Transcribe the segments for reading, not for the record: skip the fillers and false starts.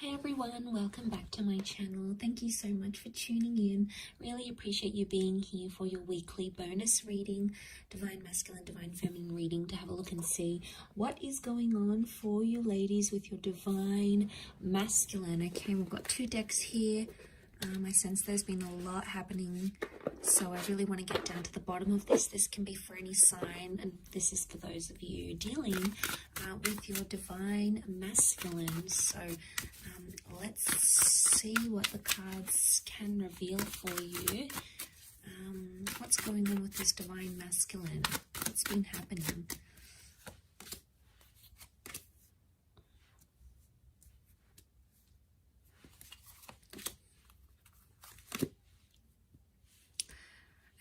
Hi everyone, welcome back to my channel. Thank you so much for tuning in. Really appreciate you being here for your weekly bonus reading, Divine Masculine, Divine Feminine reading, to have a look and see what is going on for you ladies with your Divine Masculine. Okay, we've got two decks here. I sense there's been a lot happening, so I really want to get down to the bottom of this. This can be for any sign, and this is for those of you dealing with your Divine Masculine. So let's see what the cards can reveal for you. What's going on with this Divine Masculine? What's been happening?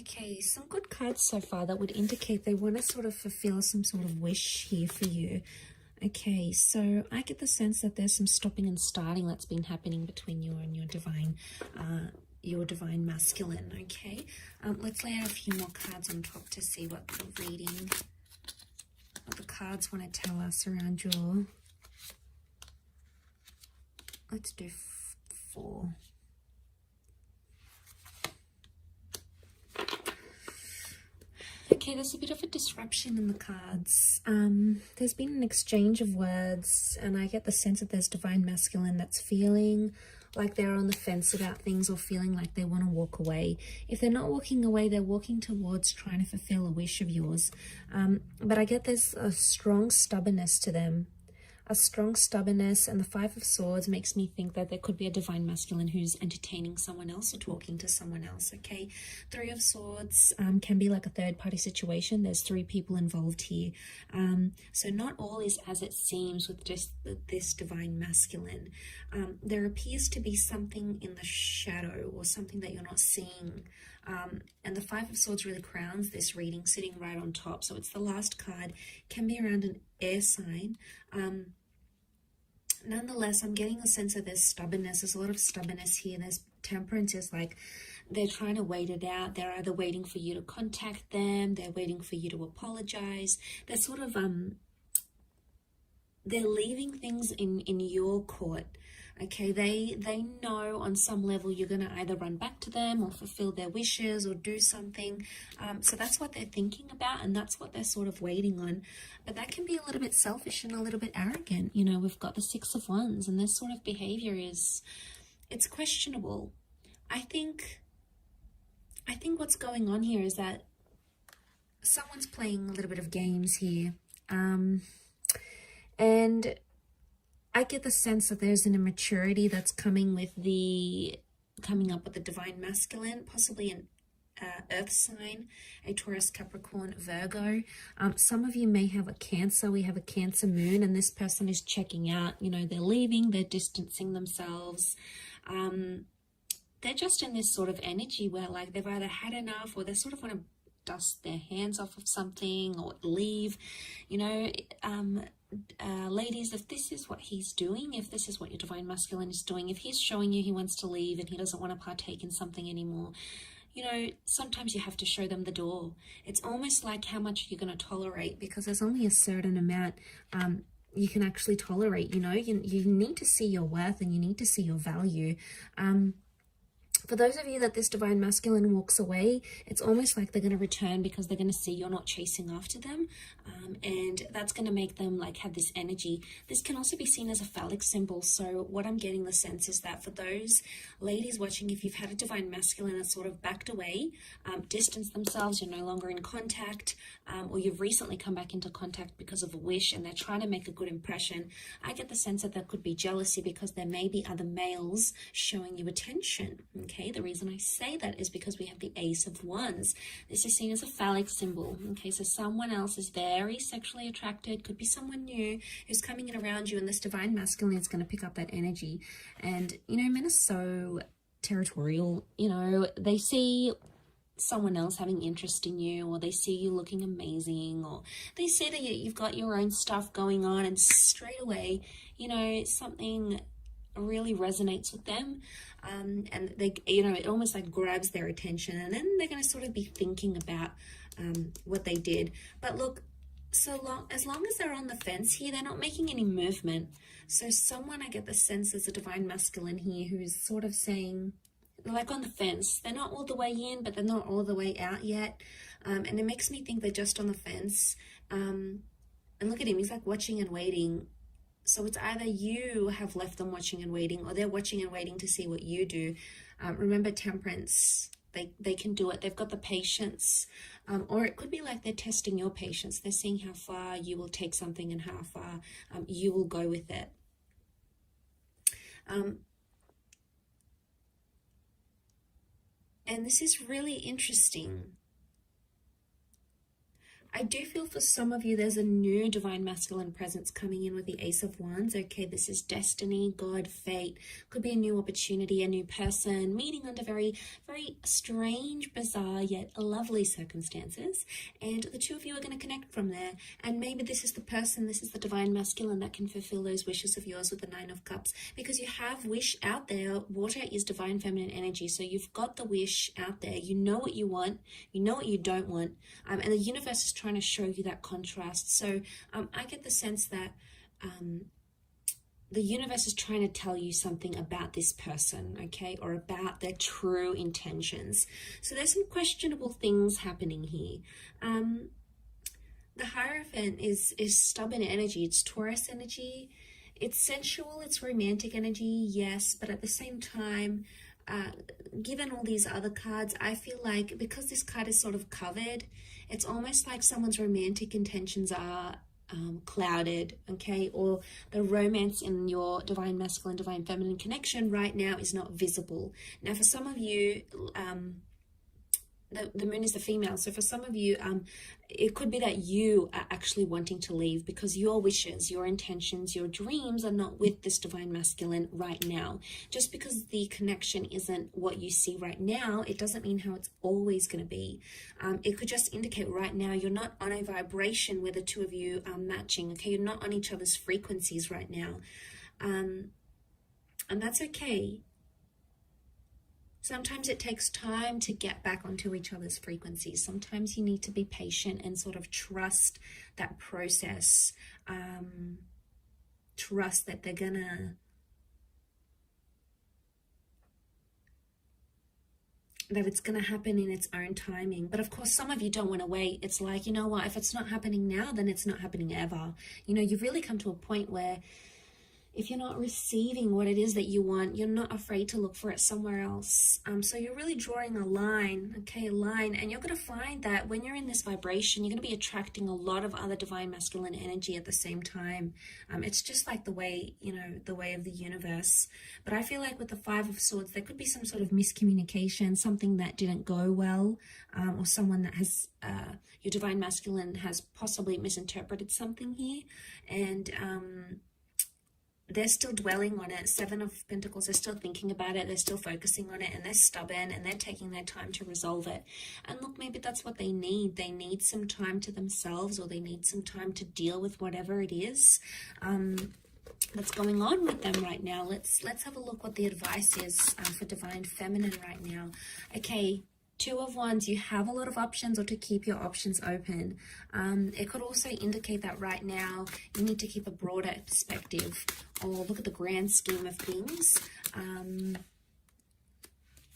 Okay, some good cards so far that would indicate they want to sort of fulfill some sort of wish here for you. Okay, so I get the sense that there's some stopping and starting that's been happening between you and your Divine Masculine. Okay, let's lay out a few more cards on top to see what the reading, what the cards want to tell us around your. Let's do 4. Okay, there's a bit of a disruption in the cards. There's been an exchange of words, and I get the sense that there's Divine Masculine that's feeling like they're on the fence about things, or feeling like they want to walk away. If they're not walking away, they're walking towards trying to fulfill a wish of yours. But I get there's a strong stubbornness to them. A strong stubbornness, and the 5 of Swords makes me think that there could be a Divine Masculine who's entertaining someone else or talking to someone else. Okay, 3 of Swords can be like a third-party situation. There's 3 people involved here, so not all is as it seems with just this Divine Masculine. There appears to be something in the shadow, or something that you're not seeing. And the 5 of Swords really crowns this reading, sitting right on top. So it's the last card, can be around an air sign. Nonetheless, I'm getting a sense that there's stubbornness. There's a lot of stubbornness here. There's Temperance is like they're trying to wait it out. They're either waiting for you to contact them, they're waiting for you to apologize. They're sort of they're leaving things in your court. Okay, they know on some level you're going to either run back to them or fulfill their wishes or do something. So that's what they're thinking about, and that's what they're sort of waiting on. But that can be a little bit selfish and a little bit arrogant. You know, we've got the 6 of Wands, and this sort of behavior it's questionable. I think what's going on here is that someone's playing a little bit of games here. And I get the sense that there's an immaturity that's coming up with the Divine Masculine, possibly an earth sign, a Taurus, Capricorn, Virgo. Some of you may have a Cancer. We have a Cancer moon, and this person is checking out. You know, they're leaving, they're distancing themselves. They're just in this sort of energy where like they've either had enough, or they sort of want to dust their hands off of something or leave. You know, ladies, if this is what he's doing, if this is what your Divine Masculine is doing, if he's showing you he wants to leave and he doesn't want to partake in something anymore, you know, sometimes you have to show them the door. It's almost like how much you're going to tolerate, because there's only a certain amount you can actually tolerate. You know, you need to see your worth, and you need to see your value. For those of you that this Divine Masculine walks away, it's almost like they're going to return because they're going to see you're not chasing after them. And that's going to make them like have this energy. This can also be seen as a phallic symbol. So what I'm getting the sense is that for those ladies watching, if you've had a Divine Masculine that's sort of backed away, distanced themselves, you're no longer in contact, or you've recently come back into contact because of a wish and they're trying to make a good impression, I get the sense that there could be jealousy because there may be other males showing you attention. Okay, the reason I say that is because we have the Ace of Wands. This is seen as a phallic symbol. Okay, so someone else is very sexually attracted, could be someone new who's coming in around you, and this Divine Masculine is going to pick up that energy. And, you know, men are so territorial. You know, they see someone else having interest in you, or they see you looking amazing, or they see that you've got your own stuff going on, and straight away, you know, something really resonates with them, and they, you know, it almost like grabs their attention, and then they're going to sort of be thinking about what they did. But look, as long as they're on the fence here, they're not making any movement. So someone, I get the sense, is a divine masculine here who's sort of saying, like on the fence. They're not all the way in, but they're not all the way out yet. And it makes me think they're just on the fence. And look at him, he's like watching and waiting. So it's either you have left them watching and waiting, or they're watching and waiting to see what you do. Remember temperance, they can do it. They've got the patience. Or it could be like they're testing your patience. They're seeing how far you will take something and how far you will go with it. And this is really interesting. I do feel for some of you, there's a new divine masculine presence coming in with the Ace of Wands. Okay, this is destiny, God, fate. Could be a new opportunity, a new person, meeting under very, very strange, bizarre, yet lovely circumstances. And the two of you are going to connect from there. And maybe this is the person, this is the divine masculine that can fulfill those wishes of yours with the Nine of Cups. Because you have wish out there. Water is divine feminine energy. So you've got the wish out there. You know what you want. You know what you don't want. And the universe is trying to show you that contrast. So I get the sense that the universe is trying to tell you something about this person, okay, or about their true intentions. So there's some questionable things happening here. The Hierophant is stubborn energy. It's Taurus energy. It's sensual, it's romantic energy, yes, but at the same time, given all these other cards, I feel like because this card is sort of covered, it's almost like someone's romantic intentions are clouded, okay, or the romance in your divine masculine, divine feminine connection right now is not visible. Now, for some of you, the moon is the female, so for some of you, it could be that you are actually wanting to leave because your wishes, your intentions, your dreams are not with this divine masculine right now. Just because the connection isn't what you see right now, it doesn't mean how it's always going to be. It could just indicate right now you're not on a vibration where the two of you are matching, okay? You're not on each other's frequencies right now. And that's okay. Sometimes it takes time to get back onto each other's frequencies. Sometimes you need to be patient and sort of trust that process. Trust that they're gonna, that it's gonna happen in its own timing. But of course, some of you don't want to wait. It's like, you know what, if it's not happening now, then it's not happening ever. You know, you've really come to a point where if you're not receiving what it is that you want, you're not afraid to look for it somewhere else. So you're really drawing a line, okay, a line. And you're going to find that when you're in this vibration, you're going to be attracting a lot of other divine masculine energy at the same time. It's just like the way, you know, the way of the universe. But I feel like with the Five of Swords, there could be some sort of miscommunication, something that didn't go well, or someone that has, your divine masculine has possibly misinterpreted something here. And, they're still dwelling on it. Seven of Pentacles, they're still thinking about it. They're still focusing on it, and they're stubborn, and they're taking their time to resolve it. And look, maybe that's what they need. They need some time to themselves, or they need some time to deal with whatever it is that's going on with them right now. Let's have a look what the advice is for divine feminine right now. Okay. Two of Wands, you have a lot of options, or to keep your options open. It could also indicate that right now you need to keep a broader perspective, or look at the grand scheme of things.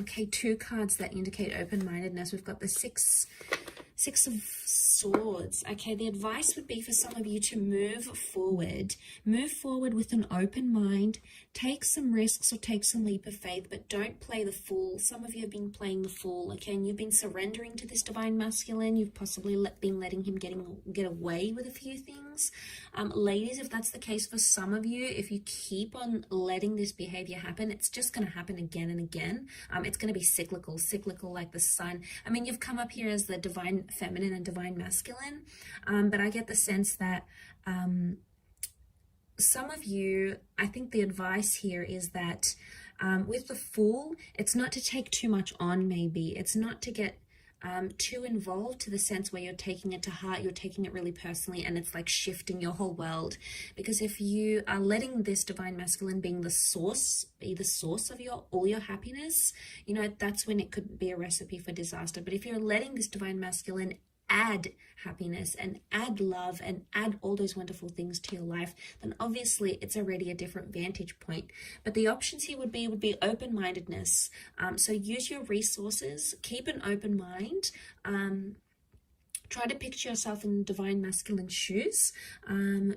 Okay, two cards that indicate open-mindedness. We've got the Six of Swords. Okay, the advice would be for some of you to move forward. Move forward with an open mind. Take some risks or take some leap of faith, but don't play the fool. Some of you have been playing the fool, okay, and you've been surrendering to this divine masculine. You've possibly been letting him get away with a few things. Ladies, if that's the case for some of you, if you keep on letting this behavior happen, it's just going to happen again and again. It's going to be cyclical like the sun. I mean, you've come up here as the divine feminine and divine masculine, but I get the sense that some of you, I think the advice here is that with the Fool, it's not to take too much on, maybe. It's not to get too involved, to the sense where you're taking it to heart, you're taking it really personally, and it's like shifting your whole world. Because if you are letting this divine masculine being the source, be the source of all your happiness, you know, that's when it could be a recipe for disaster. But if you're letting this divine masculine add happiness and add love and add all those wonderful things to your life, then obviously it's already a different vantage point. But the options here would be open-mindedness. So use your resources, keep an open mind. Try to picture yourself in divine masculine shoes.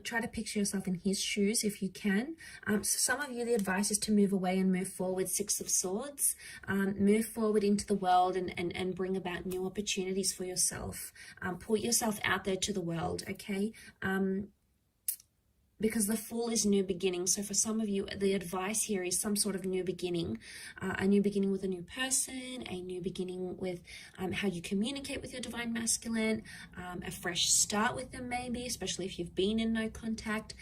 Try to picture yourself in his shoes if you can. So some of you, the advice is to move away and move forward. Six of Swords. Move forward into the world and bring about new opportunities for yourself. Put yourself out there to the world, okay? Because the Fool is new beginning. So for some of you, the advice here is some sort of new beginning. A new beginning with a new person, a new beginning with how you communicate with your divine masculine, a fresh start with them maybe, especially if you've been in no contact.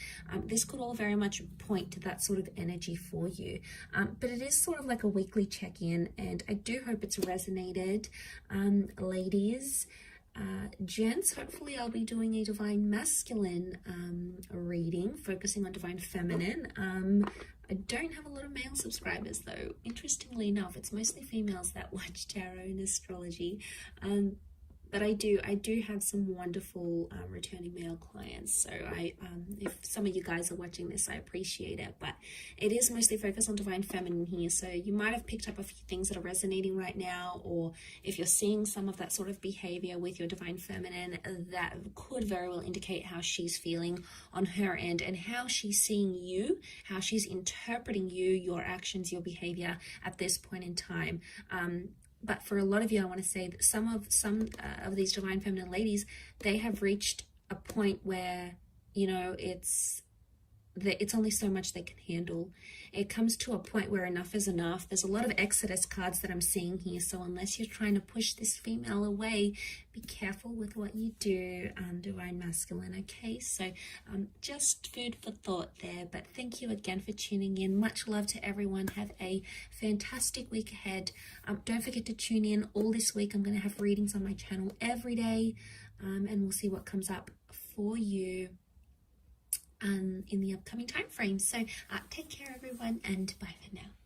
This could all very much point to that sort of energy for you. But it is sort of like a weekly check-in, and I do hope it's resonated, ladies. Gents, hopefully I'll be doing a divine masculine reading, focusing on divine feminine. I don't have a lot of male subscribers though. Interestingly enough, it's mostly females that watch tarot and astrology. But I do have some wonderful returning male clients. So if some of you guys are watching this, I appreciate it. But it is mostly focused on divine feminine here. So you might have picked up a few things that are resonating right now, or if you're seeing some of that sort of behavior with your divine feminine, that could very well indicate how she's feeling on her end and how she's seeing you, how she's interpreting you, your actions, your behavior at this point in time. But for a lot of you, I want to say that some of these divine feminine ladies, they have reached a point where, you know, it's only so much they can handle. It comes to a point where enough is enough. There's a lot of Exodus cards that I'm seeing here. So unless you're trying to push this female away, be careful with what you do, divine masculine, okay? So just food for thought there. But thank you again for tuning in. Much love to everyone. Have a fantastic week ahead. Don't forget to tune in all this week. I'm going to have readings on my channel every day, and we'll see what comes up for you in the upcoming time frame. So take care everyone, and bye for now.